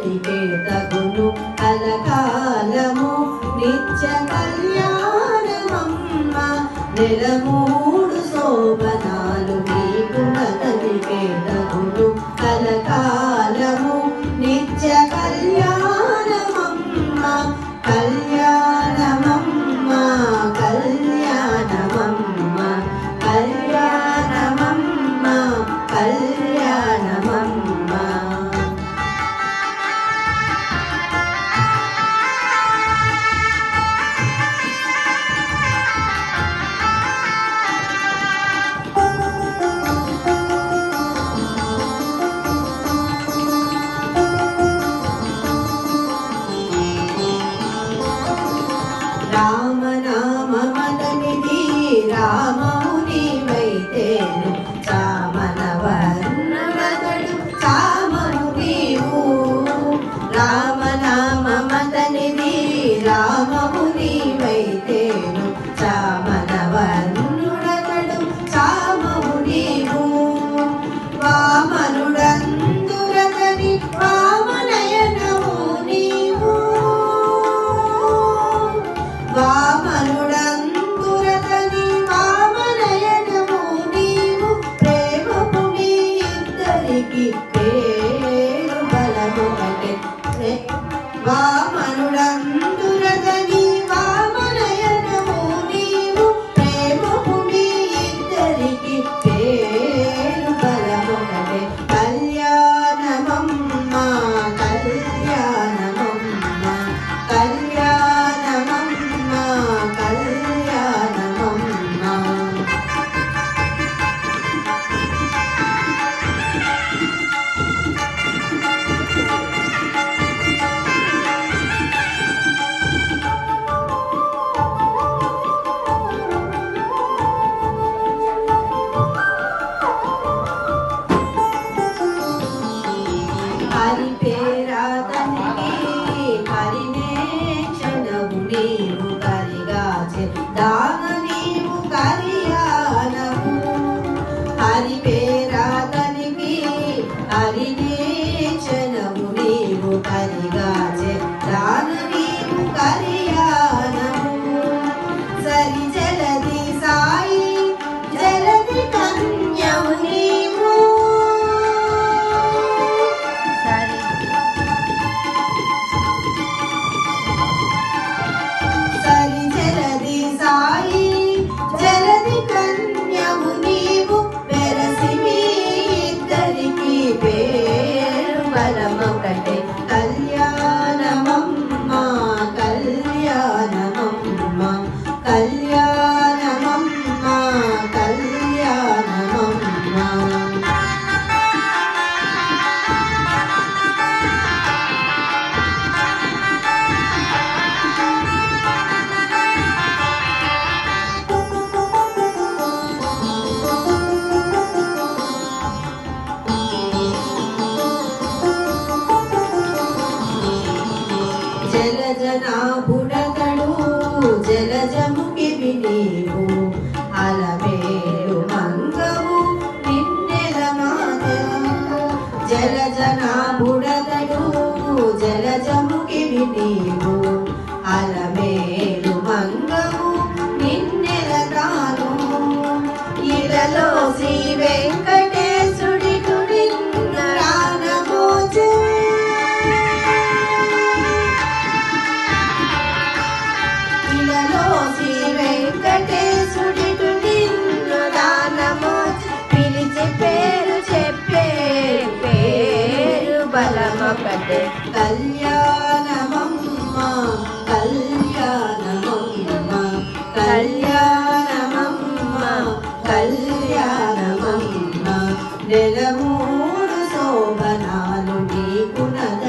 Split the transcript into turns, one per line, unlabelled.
కదలికే తగును కలకాలము నిత్య కళ్యాణమమ్మ నెలమూడు శోభనాలు నీకు కదలికే తగును కలకాలము నిత్య కళ్యాణమమ్మ కళ్యాణమమ్మ కళ్యాణమమ్మ కళ్యాణమమ్మ కళ్యాణమమ్మ రామనామమదనిధి రామమునివైతేను చామనవర్ణవదడు చామము నీవు రామనామమదనిధి రామమునివైతేను చామనవర్ణుడతడు చామము నీవు వామనుడందురతని వామనయనము నీవు వామనుడందురతని వామనయనము నీవు ప్రేమపు మీ ఇద్దరికి పేరు బలమొకటే వామనుడందురతని వామనయనము నీవు ప్రేమపు మీ ఇద్దరికి పేరు బలమొకటే కళ్యాణమమ్మ కళ్యాణమమ్మ కళ్యాణమమ్మ కళ్యాణమమ్మ హరి పేరాతనికి హరినేక్షణము నీవు కరిగాచె దాన నీవు కరియానము హరి పేరాతనికి హరినేక్షణము నీవు కరిగాచె దాన నీవు కరియానము సరి జలది సాయి జలది కన్యము నీవు సరి జలది సాయి జలది కన్యము నీవు వెరసి మీ ఇద్దరికి పేరు బలమొకటే కళ్యాణమమ్మ కళ్యాణమమ్మ కళ్యాణమమ్మ కళ్యాణమమ్మ జలజనాభుడతడు జలజముఖివి నీవు అలమేలు మంగవు నిన్నెలమాదెవు జలజనాభుడతడు జలజముఖివి నీవు అలమేలు మంగవు నిన్నెలగాను ఇలలో శ్రీ వెంకటేశుడి నిన్న రానమోచే శ్రీ వెంకటేశుడి నిన్ను దానము పిలిచి పేరు చెప్పే పేరు బలమొకటే కళ్యాణమమ్మ కళ్యాణమమ్మ కళ్యాణమమ్మ కళ్యాణమమ్మ నెలమూడు శోభనాలు నీకు నగ